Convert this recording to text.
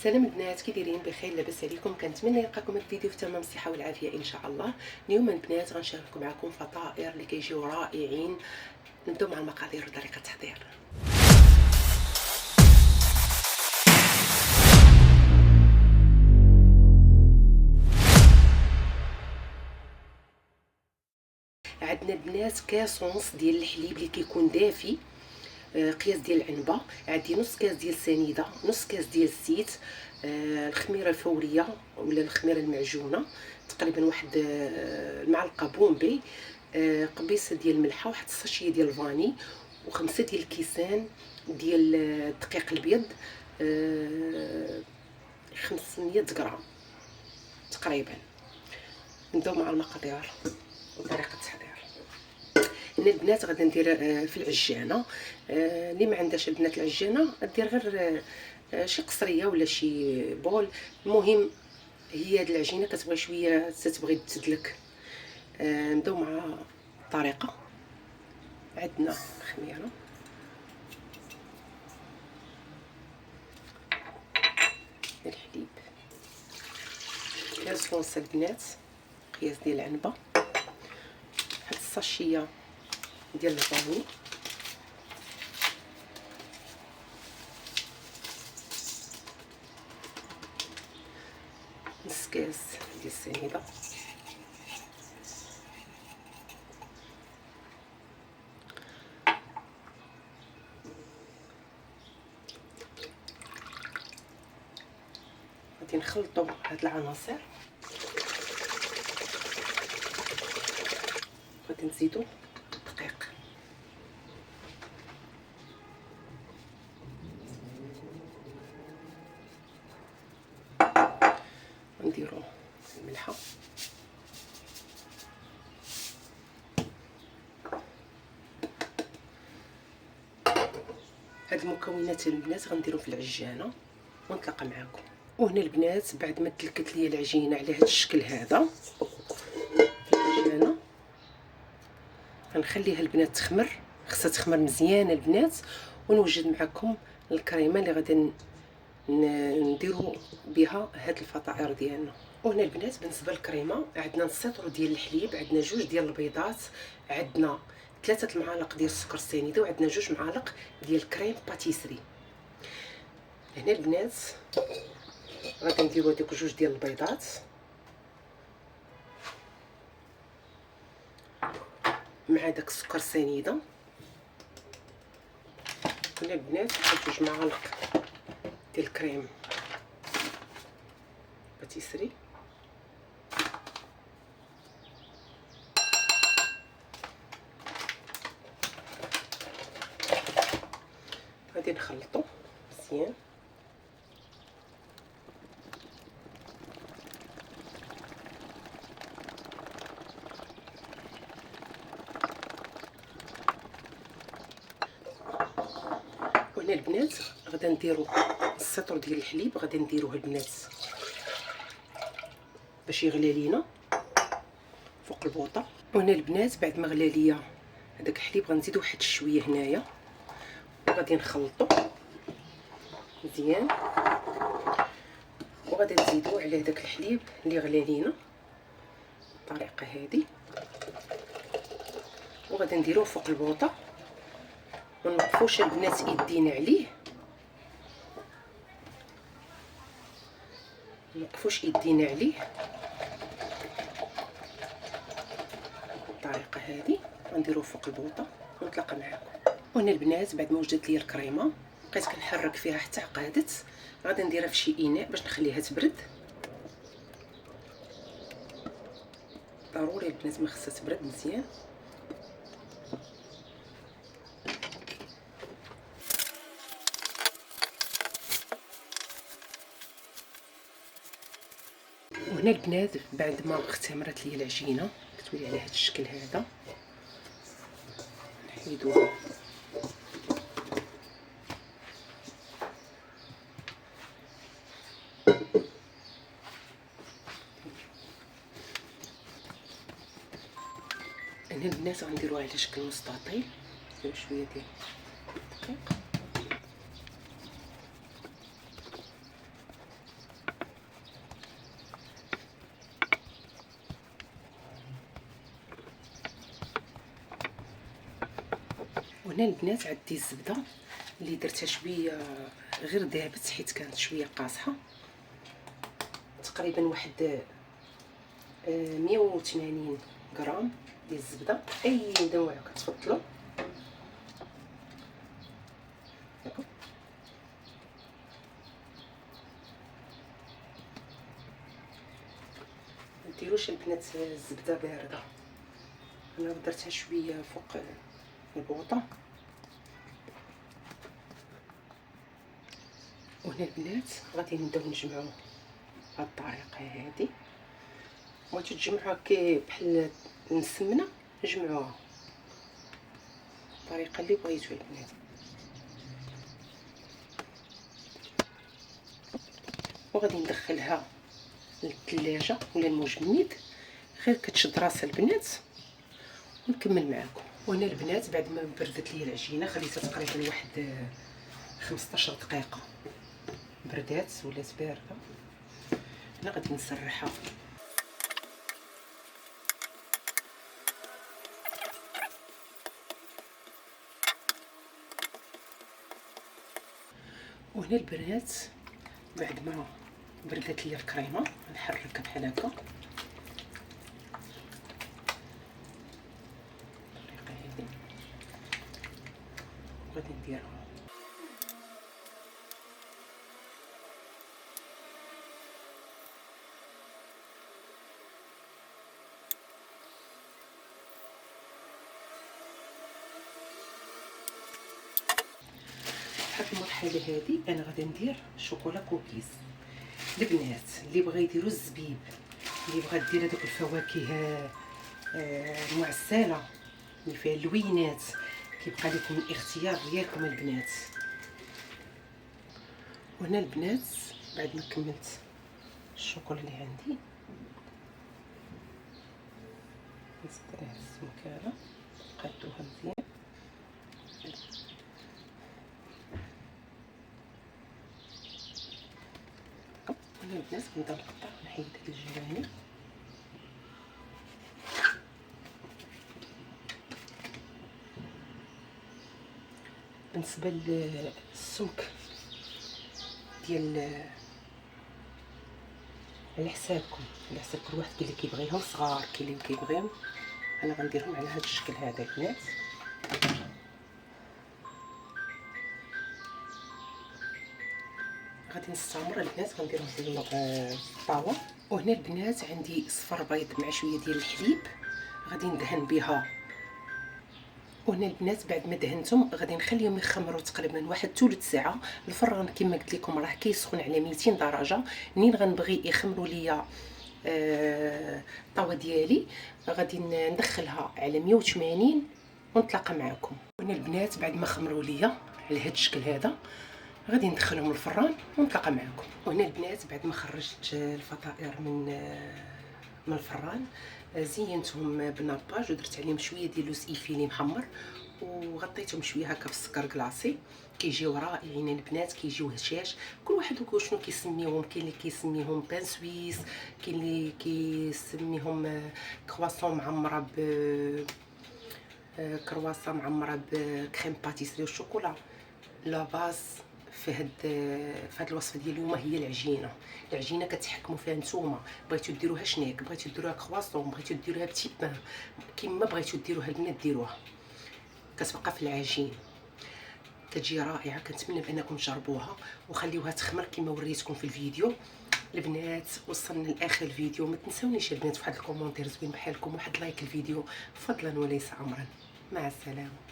سلام البنات، كي دايرين؟ بخير؟ لاباس عليكم؟ كنتمنى يلقاكم الفيديو في تمام الصحه والعافيه ان شاء الله. اليوم البنات غنشارك معكم فطائر اللي كيجيو رائعين. نبداو مع المقادير وطريقه التحضير. عندنا البنات كاس ونص ديال الحليب اللي كيكون دافي، قياس ديال العنبه. عندي نص كاس ديال السنيده، نص كاس ديال الزيت، الخميره الفوريه ولا الخميره المعجونه، تقريبا واحد المعلقه بومبي، قبيصه ديال الملحه، واحد الساشيه ديال الفاني، وخمسه ديال الكيسان ديال الدقيق الابيض، 500 غرام تقريبا. نبداو مع المقادير وطريقه التحضير. هنا البنات غادي ندير في العجانه، اللي ما عندهاش البنات العجانه دير غير شي قصريه ولا شي بول. المهم هي هاد العجينه كتبغي شويه تتبغي تدلك. نبداو مع الطريقه. عندنا الخميره، الحليب، كاس ونص البنات، قياس ديال العنبه، واحد الساشيه ديال الفاني، نص كاس ديال السنيده، غادي نخلطوا هاد العناصر. غادي نزيدوا الدقيق، نديروا الملحه، هاد المكونات البنات غنديروا في العجانه ونتلاقى معكم. وهنا البنات بعد ما تلكت ليا العجينه على هاد الشكل هذا في العجانه، غنخليها البنات تخمر. خصها تخمر مزيان البنات. ونوجد معكم الكريمه اللي غادي نديروا بها هاد الفطائر ديالنا. وهنا البنات بالنسبه للكريمه عندنا نص لتر ديال الحليب، عندنا جوج ديال البيضات، عندنا 3 المعالق ديال السكر السنيده، وعندنا جوج معالق ديال كريم باتيسري. هنا البنات غادي نديروا هذوك جوج ديال البيضات مع داك السكر السنيده. هنا البنات واحد جوج معالق ديال الكريم باتيسري، غادي نخلطو مزيان. وهنا البنات غادا نديرو السطر ديال الحليب، غادي نديروه البنات باش يغلى لينا فوق البوطه. وهنا البنات بعد ما غلى ليا هذاك الحليب غنزيدو واحد شويه هنايا، وغادي نخلطو مزيان. وغادي نزيدو على داك الحليب اللي غلى لينا بالطريقه هذه، وغادي نديروه فوق البوطه. ونوقفوش البنات يدينا عليه، منوقفوش يدينا عليه بالطريقه هذه. غنديروه فوق البوطه ونتلاقى معكم. وهنا البنات بعد ما وجدت لي الكريمه بقيت كنحرك فيها حتى عقادت. غادي نديرها في شي اناء باش نخليها تبرد. ضروري البنات ما خصها تبرد مزيان. وهنا البنات بعد ما اختمرت لي العجينه كتولي على هذا الشكل هذا، نحيدوها. هنا البنات غنديروها على شكل مستطيل، نديرو شويه ديال الدقيق، وهنا البنات عندي الزبده اللي درتها شويه غير دابت حيت كانت شويه قاصحه، تقريبا واحد 180 غرام ديال الزبده، اي نوع كتفضلوا. ما ديروش البنات الزبده بارده، انا درتها شويه فوق البوطه. وهنا البنات غادي نبداو نجمعوا بهاد الطريقه هذه. بغيتو تجمعوها كي بحال السمنه جمعوها الطريقه اللي بغيتو البنات. وغادي ندخلها للثلاجه ولا المجمد، غير كتشد راسها البنات ونكمل معكم. وهنا البنات بعد ما بردت لي العجينه خليتها تقريبا واحد 15 دقيقه بردات ولات بارده. انا غادي نسرحها. وهنا البنات بعد ما بردت لي الكريمه نحركها بحال هكا بالطريقه هذه، وغادي نديرها. في المرحله هذه انا غادي ندير شوكولا كوكيز. البنات اللي بغى يديروا الزبيب، اللي بغى دير هذوك الفواكه المعسله اللي فيها اللوينات، كيبقى لكم الاختيار ديالكم البنات. وهنا البنات بعد ما كملت الشوكولا اللي عندي نزيد عليها السمكاره، قادوها مزيان. هنا البنات نبدا نقطع، نحيد هاد الجوانب. بالنسبه للسمك ديال على حسابكم، على حساب كل واحد اللي كيبغيهم، صغار كاين اللي كيبغيهم. انا غنديرهم على هذا الشكل هذا البنات. غادي نستعمر البنات غنديرهم في الطاوه. وهنا البنات عندي صفر بيض مع شويه ديال الحليب غادي ندهن بها. وهنا البنات بعد ما دهنتهم غادي نخليهم يخمروا تقريبا واحد ثلث ساعه. الفران كما قلت لكم راه كيسخن على 200 درجه. منين غنبغي يخمروا ليا الطاوه ديالي غادي ندخلها على 180 ونتلاقى معكم. هنا البنات بعد ما خمروا ليا على هذا الشكل هذا غادي ندخلهم الفران ونتلاقى معكم. وهنا البنات بعد ما خرجت الفطائر من الفران زينتهم بناباج ودرت عليهم شويه ديال لوز ايفيلي محمر وغطيتهم شويه هكا بالسكر كلاصي. كيجيو رائعين البنات، كيجيو هشاش. كل واحد وشنو كيسميهم، كاين اللي كيسميهم بان سويس، كاين اللي كيسميهم كرواسون معمره كرواسون معمره بكريم باتيسري والشوكولا. لا باز في هاد الوصفه ديال اليوم هي العجينه كتحكموا فيها نتوما. بغيتو ديروها شنيك، بغيتو ديروها كرواسون، بغيتو ديروها بتي بان، كيما بغيتو ديروها البنات ديروها، كتبقى في العجين كتجي رائعه. كنتمنى بانكم تجربوها وخليوها تخمر كما وريتكم في الفيديو. البنات وصلنا لاخر الفيديو، ما تنسونيش البنات في واحد الكومونتير زوين بحالكم، واحد لايك الفيديو فضلا وليس امرا. مع السلامه.